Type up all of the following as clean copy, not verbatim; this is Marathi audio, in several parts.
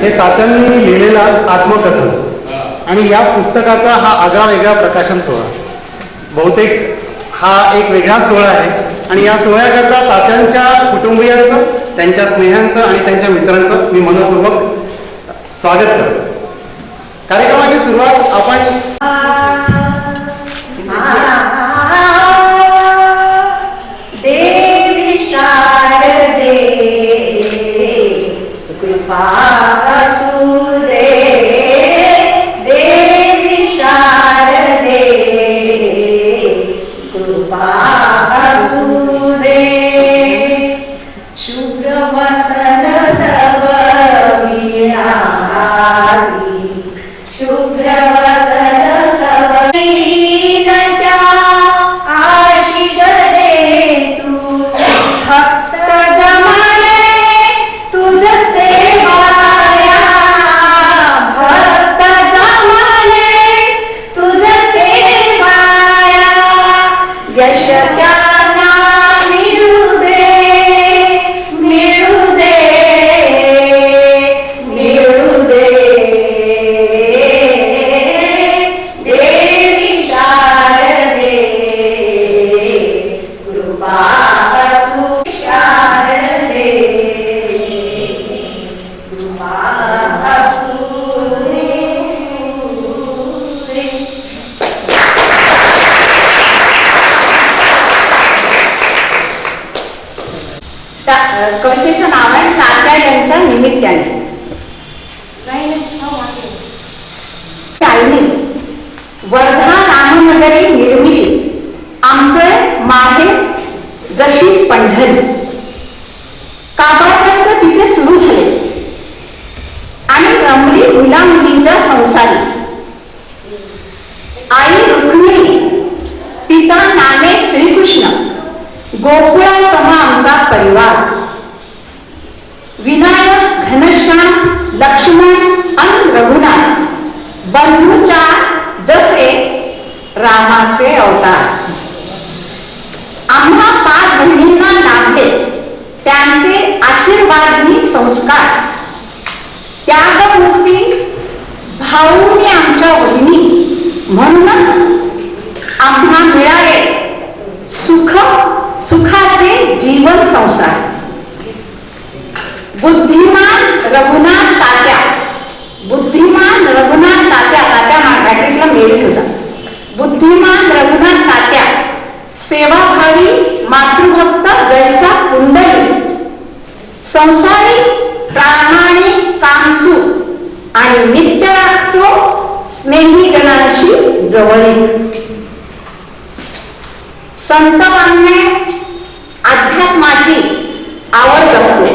हे तात्यांनी लिहिलेलं आत्मकथन आणि या पुस्तकाचा हा आगळा वेगळा प्रकाशन सोहळा. बहुतेक हा एक वेगळा सोहळा आहे आणि या सोहळ्याकरता तात्यांच्या कुटुंबियांचं, त्यांच्या स्नेहांचं आणि त्यांच्या मित्रांचं मी मनपूर्वक स्वागत करतो. कार्यक्रमाची सुरुवात आपण देवी शारदे कृपा असू दे, देवी शारदे कृपा असू दे. शुभ्र वसन तव वीणाली, शुभ्र वसन तव वीणा आशिष दे तू भक्त जमाने तुझसे माया, भक्त जमाने तुझसे माया. यश त्यांना मिळू दे, मिळू दे, मिळू दे. देवी शारदे कृपा असू, शारदे कृपा असू दे. कवितेचं नाव आहे तात्या यांच्या निमित्ताने. वर्धा रामनगरी निर्मिली, आमचे माहे जशी पंढरी. काबाडकष्ट तिथे सुरू झाले आणि रमली मुला मुलींच्या संसारी. आई रुक्मिणी, पिता नामे श्रीकृष्ण, गोकुळासह आमचा परिवार. विनायक, घनश्याम, लक्ष्मण आणि रघुनाथ बंधूच्या जसे रामाचे अवतार. आम्हा 5 बहिणींना लाभले त्यांचे आशीर्वादी संस्कार. त्यागमूर्ती भाऊनी आमच्या वहिनी, म्हणूनच आम्हा मिळाले सुखाचे जीवन संसार. बुद्धिमान रघुनाथ तात्या, बुद्धिमान रघुनाथ तात्या, तात्या मराठीतला मेरिट होता. बुद्धिमान रघुनाथ तात्या, सेवाभावी मातृभक्त जैसा कुंडली, संसारी प्रामाणिक कामसू आणि नित्य राखतो स्नेहीगणांशी जवळीक. संत वाङ्मय अध्यात्माची आवड जपते,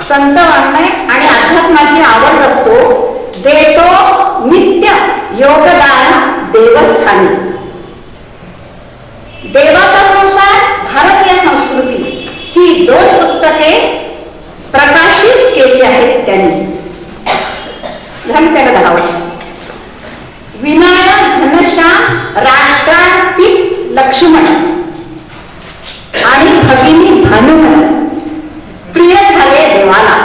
संत वाङ्मय आणि अध्यात्माची आवड जपतो, देतो नित्य योगदान देवस्थानी. देवाचा भारतीय संस्कृती ही 2 पुस्तके प्रकाशित केली आहेत त्यांनी. झाली त्याला 10 वर्ष. विनायक, घनश्याम, राष्ट्रातीत लक्ष्मण आणि भगिनी भानुमती प्रिय झाले देवाला.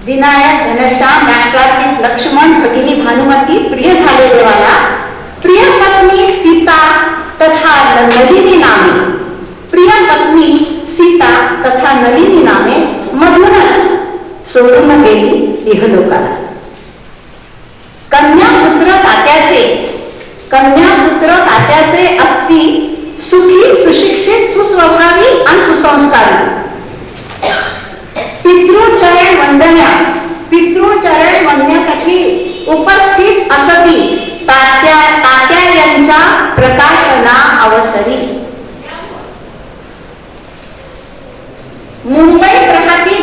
विनायक, घनश्याम, राष्ट्रातीत लक्ष्मण, भगिनी भानुमती प्रिय झाले देवाला. प्रिय पत्नी सीता तथा नलिनी नामे, प्रिय पत्नी सीता तथा नलिनी नामे मधूनच सोडून गेली इहलोकाला. कन्यापुत्र तात्याचे असती सुखी, सुशिक्षित, सुस्वभावी आणि सुसंस्कारी. पितृचरण वंदण्यासाठी उपस्थित असती तात्या यांच्या प्रकाशना अवसरी. मुंबईत राहती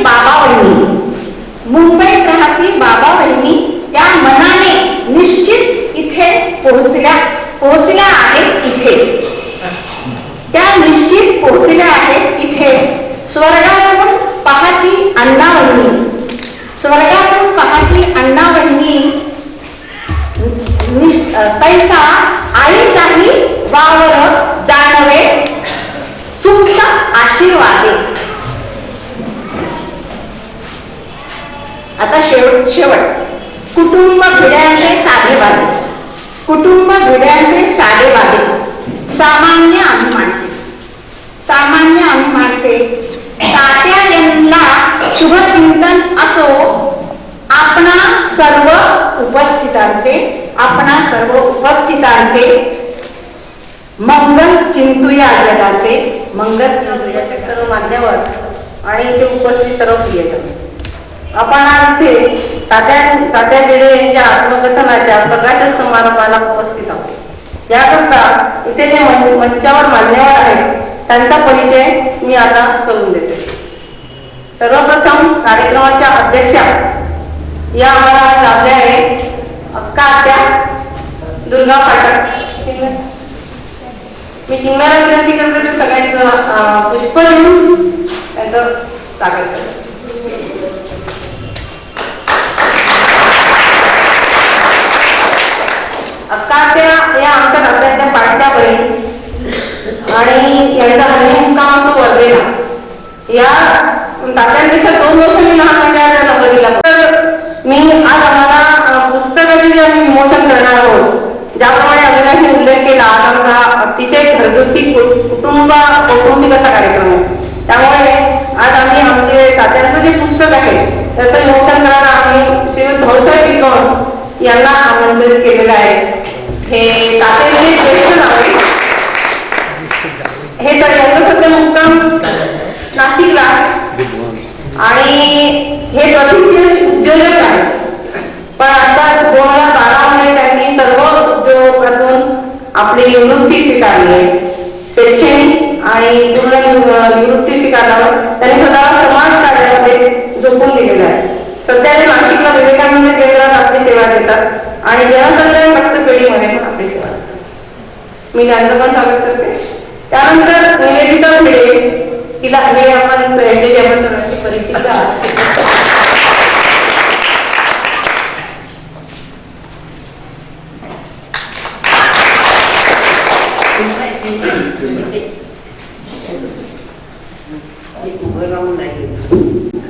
बाबा वहिनी त्या मनाने निश्चित इथे पोहोचल्या आहेत. इथे स्वर्गातून पाहती अण्णा वहिनी पैसा आईचाही वावर जाणवे सुख आशीर्वादे. आता शेवट कुटुंब भिड्यांचे साधेवादे, कुटुंब भिड्यांचे साधेवादे, सामान्य आम्ही माणसे, सामान्य आम्ही माणसे, तात्या यांना शुभचिंतन असो आपणा सर्व उपस्थितांचे, आपणा सर्व उपस्थितांचे मंगल चिंतूया जगाचे, मंगल चिंतूया सर्व मान्यवर आणि इथे उपस्थित सर्व प्रियजन. आपण आज इथे तात्या भिडे यांच्या आत्मकथनाच्या प्रकाशन समारंभाला उपस्थित आहोत. याकरता इथे जे मंचावर मान्यवर आहेत त्यांचा परिचय मी आता करून देते. सर्वप्रथम कार्यक्रमाच्या अध्यक्षा या आम्हाला लाभल्या आहे अक्का आत्या दुर्गा पाठक. मी चिन्हाला विनंती करतो की सगळ्यांचं पुष्प देऊन त्यांचं स्वागत करतो. अक्का आत्या या आमच्या नात्याच्या पाठच्या बहीण आणि यांचा हल्लीमुक्काम तो वर्धेला. या तात्यांपेक्षा 2 वर्षांनी लहान म्हणजे नंबरीला. तर मी आज आम्हाला पुस्तकाचे जे आम्ही विमोचन करणार आहोत, ज्याप्रमाणे अभिलाषने उल्लेख केला, आज आमचा अतिशय घरगुती कौटुंबिक असा कार्यक्रम आहे. त्यामुळे आज आम्ही आमचे तात्यांचं जे पुस्तक आहे त्याचं विमोचन करायला आम्ही श्रीयुत भाऊसाहेब विकम यांना आमंत्रित केलेलं आहे. हे तात्यांचे ज्येष्ठ नाव आहे. हे तर यांचं सध्या मुक्काम नाशिकला आणि हे प्रसिद्ध उद्योजक आहे. पण आता 2012 मध्ये त्यांनी सर्व उद्योगातून आपली निवृत्ती स्वीकारली आहे. शैक्षणिक आणि पूर्ण निवृत्ती स्वीकारल्यावर त्यांनी स्वतःला समाज कार्यामध्ये झोकून दिलेलं आहे. सध्या ते नाशिकला विवेकानंद केंद्रात आपली सेवा देतात आणि जनकल्याण रक्तपेढीमध्ये पण आपली सेवा देतात. मी त्यांचं पण स्वागत करते. त्यानंतर निवेदिता भिडे, तिला हे आपण यांचे आपण सर्वांची परिचित आहात.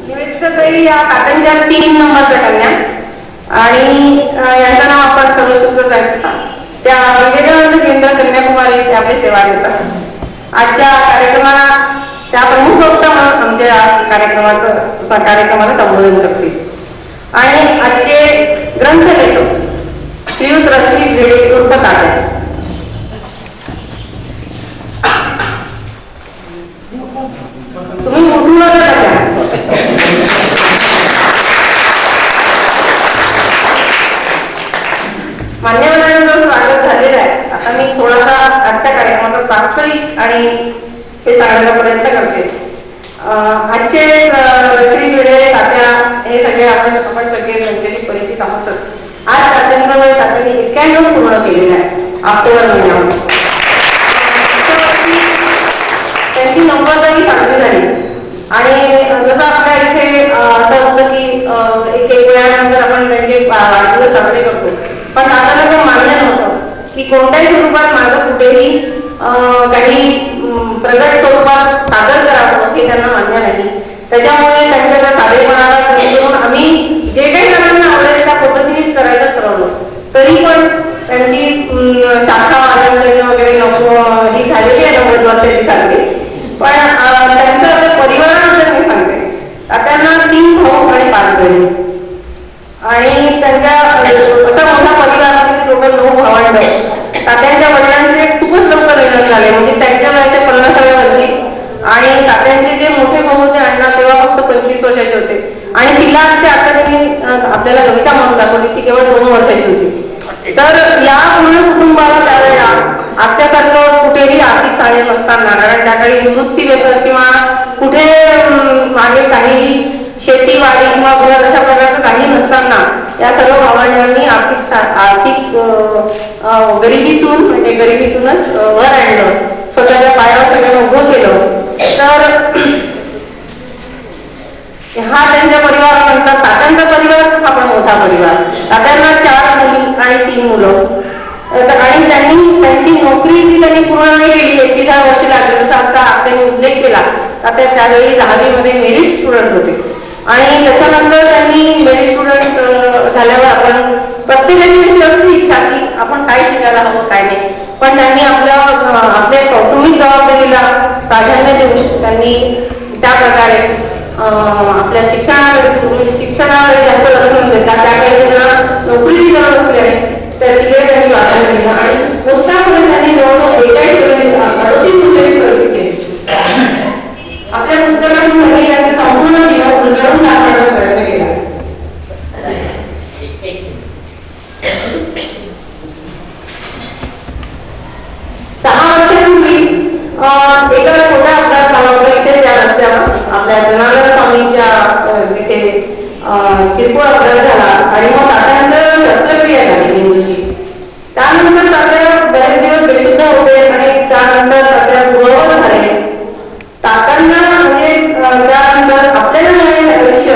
निवेदिताताई या तात्यांच्या 3 नंबरच्या कन्या आणि यांचं नाव आपण सर्वसुद्धा आहे. त्या विवेकानंद केंद्र कन्याकुमारी येथे आपली सेवा देतात. आजच्या कार्यक्रमाला त्या प्रमुख वक्ता म्हणून आमच्या कार्यक्रमाला संबोधन करतील. आणि आजचे ग्रंथलेखक श्रीयुत रश्मी भिडे उर्फ तात्या. तुम्ही मोठून मान्यवरांचं स्वागत झालेलं आहे. आता मी थोडासा आजच्या कार्यक्रमाचा वास्तविक आणि हे सांगण्याचा प्रयत्न करते. आजचे रश्मी भिडे तात्या हे सगळे आपण सगळे त्यांच्याशी परिचित आहोतच. आज तात्यांचं वय तात्यांनी 91 पूर्ण केलेलं आहे ऑक्टोबर महिन्यामध्ये. त्यांची नंबरदारी चांगली झाली आणि जसं आपल्या इथे असं होतं की एक वेळानंतर आपण त्यांचे वाढदिवस साजरे करतो, पण तात्यांना ते मान्य नव्हतं की कोणत्याही स्वरूपात माझं कुठेही काही प्रगट स्वरूपात सादर करावं हे त्यांना मान्य नाही. त्याच्यामुळे त्यांच्या त्या साधेपणाला घेऊन आम्ही जे काही जणांना आवडेल त्या पद्धतीनेच करायचं ठरवलं. तरी पण त्यांची शाखा वाजवणे वगैरे नको ही झालेली आहे 90 वर्षाची चालली. पण त्यांचं आपल्या परिवाराबद्दल मी सांगते. त्यांना 3 भाऊ आणि 5 बहिणी आणि त्यांच्या असा मोठा परिवारामध्ये टोटल 9 भावंड. तात्यांच्या वडिलांचे खूपच लवकर निधन झाले, म्हणजे त्यांच्या वयाच्या 50व्या वर्षी. आणि तात्यांचे जे मोठे भाऊ होते अण्णा तेव्हा फक्त 25 वर्षाचे होते. आणि शिलाचे आता त्यांनी आपल्याला कविता म्हणून दाखवली ती केवळ 2 वर्षाची होती. तर या पूर्ण कुटुंबाला त्यावेळेला आजच्यासारखं कुठेही आर्थिक सहाय्य नसताना, कारण त्याकाळी निवृत्ती वेतन किंवा कुठे मागे काही शेतीवाडी किंवा घर अशा प्रकारचं काही नसताना या सर्व भावंडांनी आर्थिक गरिबीतून म्हणजे गरिबीतूनच वर आणलं, स्वतःच्या पायावर सगळं उभं केलं. तर हा त्यांच्या परिवारानंतर तात्यांचा परिवार हा पण मोठा परिवार. तात्यांना 4 मुली आणि 3 मुलं. आणि त्यांनी त्यांची नोकरी जी त्यांनी पूर्ण नाही केली, 31 वर्षी लागली. जसं आता त्यांनी उल्लेख केला तात्या त्यावेळी 10वी मध्ये मेरिट स्टुडंट होते आणि त्याच्यानंतर त्यांनी झाल्यावर आपण प्रत्येकाची अशी असते इच्छा की आपण काय शिकायला हवं काय नाही, पण त्यांनी आपल्या कौटुंबिक जबाबदारीला प्राधान्य देऊन त्यांनी त्या प्रकारे आपल्या शिक्षणाकडे जास्त लक्ष देतात. त्याकडे त्यांना नोकरीची गरज असल्याने तर तिकडे त्यांनी प्राधान्य दिलं आणि पुस्तकामध्ये त्यांनी जवळजवळ 38 पुस्तके खरेदी केली. आपल्या पुस्तकातून त्यांनी त्यांचे संपूर्ण जीवन उलगडून दाखवण्याचा प्रयत्न केला. 6 वर्षांपूर्वी एका छोट्या अपघात झाला होता इथे त्या रस्त्यावर आपल्या जनार्दन स्वामींच्या तिथे किरकोळ अपघात झाला आणि मग तात्यांचं शस्त्रक्रिया झाली मेंदूची. त्यानंतर तात्या बरेच दिवस बेशुद्ध होते आणि त्यानंतर तात्या पूर्ववत झाले. तात्यांना म्हणजे त्यानंतर आपल्याला मिळालेलं आयुष्य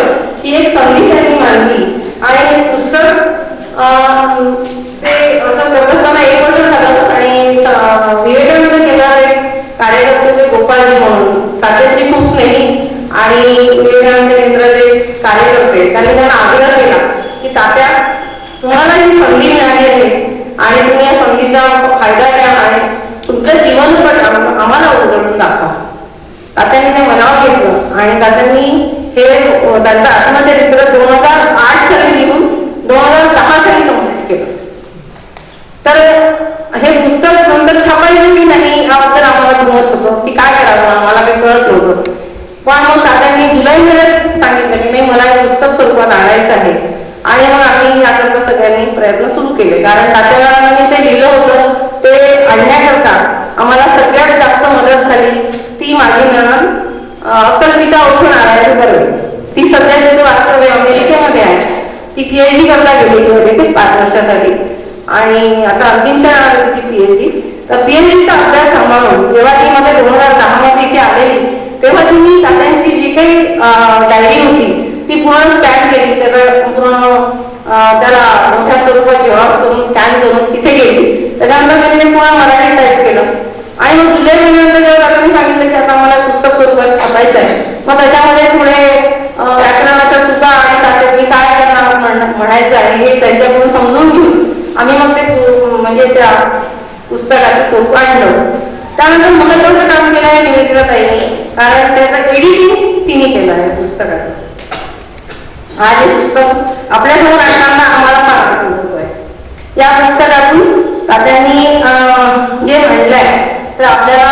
ही एक संधी त्यांनी मानली आणि पुस्तक ते असं करत असताना 1 वर्ष झालं आणि विवेकानंद केंद्राचे कार्यकर्ते गोपाळजी म्हणून तात्यांची खूप स्नेही आणि विवेकानंद केंद्राचे कार्यकर्ते त्यांनी त्यांना आग्रह केला की तात्या तुम्हाला ही संधी मिळाली आहे आणि तुम्ही या संधीचा फायदा घ्या आणि तुमचं जीवनपट आम्हाला उलगडून दाखवा. तात्यांनी ते मनावर घेतलं आणि तात्यांनी हे त्यांचं आत्मचरित्र 2008 साली लिहून 2010 साली कंप्लीट केलं. तर हे पुस्तक नंतर छापायचं की त्यांनी याबद्दल आम्हाला जमत होतं की काय करावं, आम्हाला काही कळत नव्हतं. पण मग तात्यांनी जुलैमध्ये सांगितलं की नाही मला हे पुस्तक स्वरूपात आणायचं आहे आणि मग आम्ही याकरता सगळ्यांनी प्रयत्न सुरू केले. कारण तात्यानी ते लिहिलं होतं ते आणण्याकरता आम्हाला सगळ्यात जास्त मदत झाली ती माझी नणंद अक्कलपिता उठून आणायची बरोबर. ती सध्या तिथे वास्तव्य अमेरिकेमध्ये आहे. ती PhD करता गेली होती 5 वर्षासाठी आणि आता अंतिमच्या PhD. तर PhDचा अभ्यास सांभाळून जेव्हा ती मध्ये 2010 मध्ये इथे आलेली तेव्हा तिने तात्यांची जी काही डायरी होती ती पूर्ण स्कॅन केली. त्याला मोठ्या स्वरूपात जेव्हा करून स्कॅन करून तिथे गेली. त्याच्यानंतर त्यांनी पूर्ण मराठी टाईप केलं आणि मग जुलै महिन्यानंतर जेव्हा तात्यांनी सांगितलं की आता मला पुस्तक स्वरूपात छापायचं आहे मग त्याच्यामध्ये पुढे व्याकरणाच्या चुका आणि तात्यांनी काय त्यांना म्हणायचं आहे हे त्यांच्याकडून समजून घेऊन आम्ही मग ते म्हणजे त्या पुस्तकाचं स्वरूप आणलं. त्यानंतर महत्त्वाचं काम केलं आहे निवेदिता ताईंनी कारण त्याचं एडिटिंग तिने केलं आहे पुस्तकाचं. आज हे पुस्तक आपल्यासमोर आणताना आम्हाला फार आनंद होतोय. या पुस्तकातून तात्यांनी जे म्हणलंय तर आपल्याला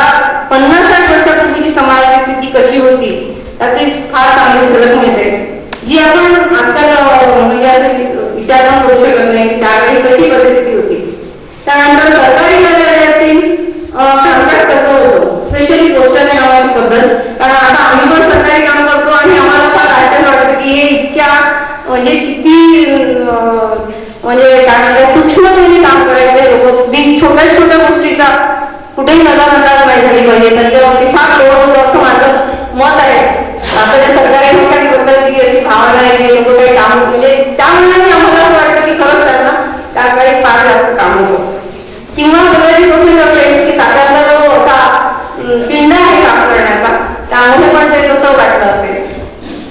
50-60 वर्षापूर्वीची समाजाची स्थिती कशी होती त्याची फार चांगली झलक मिळते जी आपण आजकाल म्हणजे विचार करू शकत नाही त्यावेळी कशी परिस्थिती होती. त्यानंतर सरकारी कार्यालयातील संकट कसं होतं स्पेशली पोस्टाने नावाची पद्धत. कारण आता आम्ही पण सरकारी काम करतो आणि आम्हाला फार आश्चर्य वाटतं की हे इतक्या म्हणजे किती म्हणजे काय म्हणतात सूक्ष्मतेने काम करायचे लोक. छोट्या छोट्या गोष्टीचा कुठेही नजर नाही झाली पाहिजे त्यांच्यावरती फार लोड होतं असं माझं मत आहे. आता त्या सरकारी लोकांबद्दल की अशी भावना आहे की लोक काही काम म्हणजे त्यामुळे आम्हाला असं वाटतं की खरंच त्यांना त्याकडे फार जास्त काम होतं किंवा सगळ्याची गोष्टी करते की तात्यांचा जो असा पिंड आहे काम करण्याचा त्यामुळे पण ते तसं वाटलं असेल.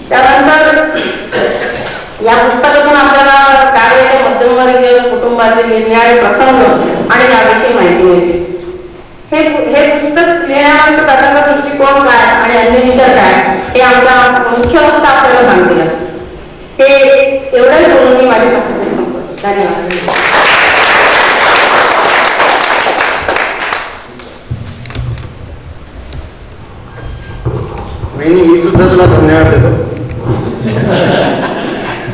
त्यानंतर या पुस्तकातून आपल्याला कार्याच्या मध्यमवर्गीय कुटुंबाचे निर्णय प्रसंग आणि याविषयी माहिती मिळते. हे पुस्तक लिहिण्यानंतर त्याचा दृष्टिकोन काय आणि अन्य विचार काय हे आमचा मुख्य वक्ता आपल्याला सांगतील. हे एवढंच बोलून मी माझे संपतो. धन्यवाद.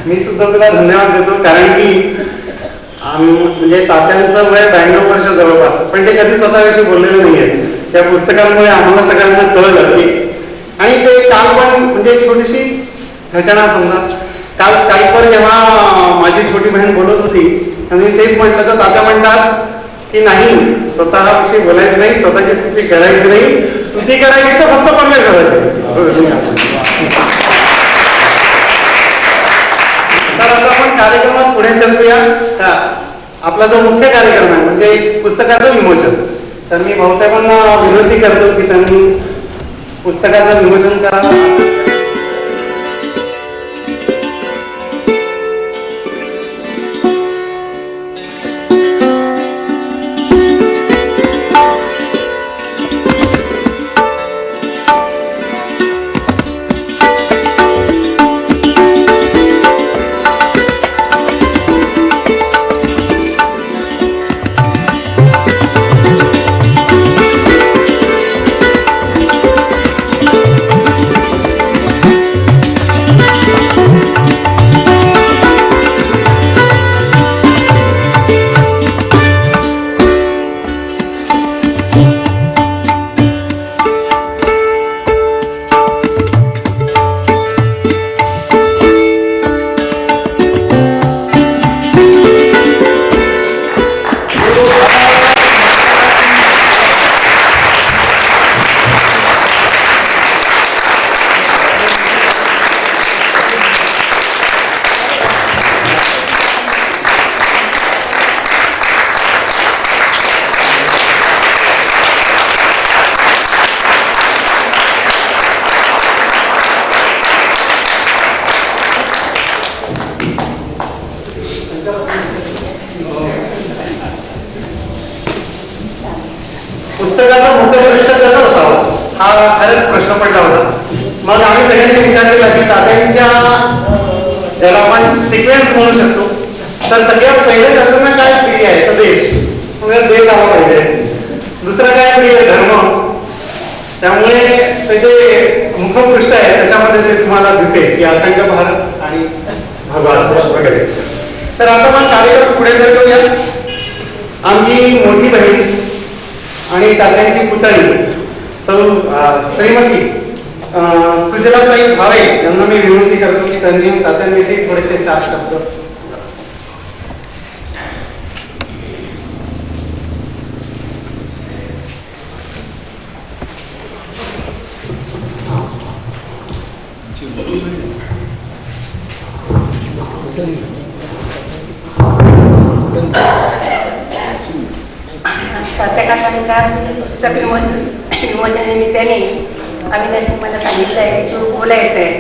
मी सुद्धा तुला धन्यवाद देतो. कारण की म्हणजे तात्यांचं वय 92 वर्ष जवळपास पण ते कधी स्वतःविषयी बोललेलं नाहीये. त्या पुस्तकांमुळे आम्हाला सगळ्यांना कळलं की आणि ते काल पण म्हणजे छोटीशी घटना समजा काल स्काईपवर जेव्हा माझी छोटी बहीण बोलत होती आणि तेच म्हटलं तर तात्या म्हणतात की नाही स्वतःविषयी बोलायचं नाही स्वतःची स्तुती करायची नाही स्तुती करायची तर फक्त परमेश्वराची. तर आता आपण कार्यक्रमात पुढे चलूया. आपला जो मुख्य कार्यक्रम आहे म्हणजे पुस्तकाचं विमोचन. तर मी भाऊसाहेबांना विनंती करतो की त्यांनी पुस्तकाचं विमोचन करावं. पुस्तकाचा मुख्य लक्ष कसं असावं हा खरंच प्रश्न पडला होता. मग आम्ही सगळ्यांनी विचार केला की तात्यांच्या ज्याला आपण सिक्वेन्स म्हणू शकतो, तर सगळ्यात पहिले तात्यांना काय प्रिय आहे तर देश, देश आला पाहिजे. दुसरं काय प्रिय धर्म, त्यामुळे ते जे मुखपृष्ठ आहे त्याच्यामध्ये ते तुम्हाला दिसेल की अखंड भारत आणि भगवान वगैरे. तर आता आपण कार्यक्रम पुढे करतोया. आमची मोठी बहीण आणि तात्यांची पुतळी श्रीमती सुजलाताई भावे यांना मी विनंती करतो की त्यांनी तात्यांविषयी थोडेसे 4 शब्द. तात्याकाकांच्या पुस्तक विमोचनानिमित्ताने आम्ही त्यांनी मला सांगितलं आहे की तू बोलायचं आहे,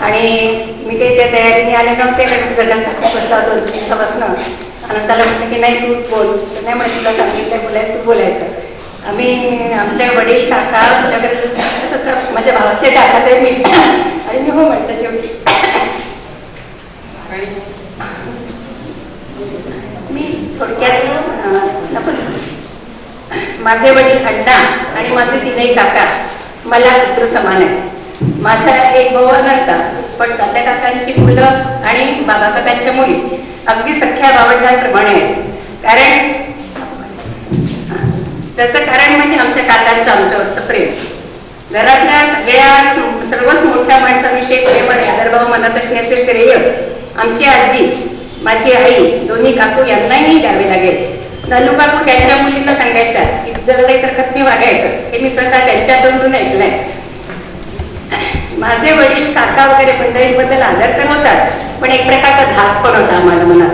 आणि मी काही त्या तयारीने आले नव्हते कारण सगळ्यांचा खूप बसला 2-3 दिवसापासून. अनंताला म्हटलं की नाही तू बोल, तर नाही म्हणे तुला सांगितलं बोलायचं तू बोलायचं. आम्ही आमच्या वडील काका तुझ्याकडे माझ्या भावाचे टाका ते मी आणि मी हो म्हटलं शेवटी. मी थोडक्यात नको, माझे वडील अण्णा आणि माझे 3 काका मला पुत्र समान आहे. माझा एक भाऊ नव्हता, पण तात्या काकांची मुलं आणि बाबा काकांच्या मुली अगदी सख्या भावंडांप्रमाणे आहेत. कारण त्याचं कारण म्हणजे आमच्या काकांचं आमच्यावरचं प्रेम. घरातल्या सर्वच मोठ्या माणसांविषयी प्रेम आणि आदरभाव मनात असण्याचे श्रेय आमची आजी, माझी आई, दोन्ही काकू यांनाही द्यावे लागेल. नलू काकू त्यांच्या मुलीला सांगायच्या की जर काही तरकत मी वागायचं, हे मी स्वतः त्यांच्या तोंडून ऐकलंय. माझे वडील काका वगैरे मंडळींबद्दल आदर तर होतात, पण एक प्रकारचा धाक पण होता आम्हाला मनात.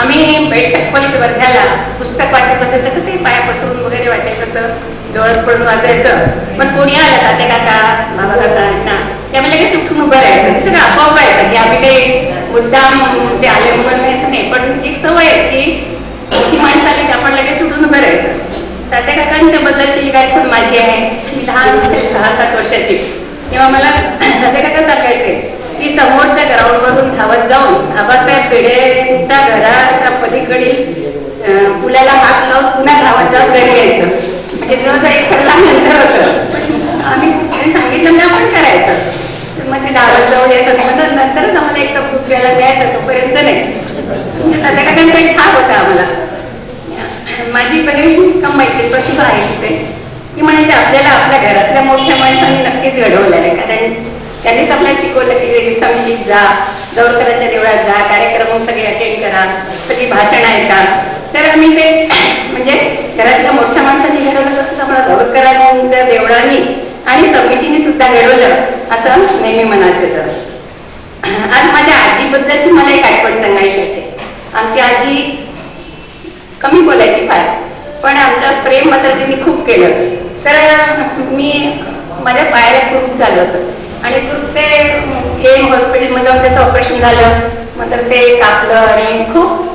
आम्ही बैठक खोलीत वर्ध्याला पुस्तक वाचत असायचं तर ते पायापासून वगैरे वाचायचं तर डोळ्यात पडून वाचायचं. पण कोणी आलं तात्या काका बाबा काका ना त्यामुळे लगेच उठून उभं राहायचं. सगळं आपोआप व्हायचं की आम्ही काही मुद्दाम ते आले म्हणून व्हायचं नाही, पण एक सवय आहे की मोठी माणसं आली की आपण लगेच उठून उभं राहायचं. तात्या काकांच्या बद्दलची गाय पण माझी आहे. मी लहान 6-7 वर्षाची तेव्हा मला तात्या काका सांगायचे की समोरच्या ग्राउंडवरून धावत जाऊन आबासाहेब पेढेच्या घराच्या पलीकडील पुलाला हात लावून पुन्हा धावत जाऊन घरी यायचं. म्हणजे जवळजवळ 1 कलाक नंतर होतं. आम्ही सांगितलं ना आपण करायचं, तर मग ते धावत जाऊन यायचं. म्हणजे नंतरच आम्हाला एक कप दूध प्यायला द्यायचं, तोपर्यंत नाही. तात्या काकांचा एक ठाव होता आम्हाला. माझी बहीण कम माहिती प्रतिभा आहे तिथे, ती म्हणायची आपल्याला आपल्या घरातल्या मोठ्या माणसांनी नक्कीच घडवलं आहे, कारण त्यांनीच आपल्याला शिकवलं की संगीत जा, दौलकरांच्या देवळात जा, कार्यक्रम सगळे अटेंड करा, सगळी भाषण ऐका. तर आम्ही ते म्हणजे घरातल्या मोठ्या माणसांनी घडवलं तसं आम्हाला दौलकरांच्या देवळांनी आणि समितीने सुद्धा घडवलं असं नेहमी मनात येतं. आज माझ्या आजीबद्दलची मला एक आठवण सांगायची वाटते. आमची आजी कमी बोलायची फार, पण आमचं प्रेम मात्र तिने खूप केलं. तर मी माझ्या पायाला कुरूप झालं होतं आणि ते हॉस्पिटलमध्ये त्याचं ऑपरेशन झालं. मग ते कापलं आणि खूप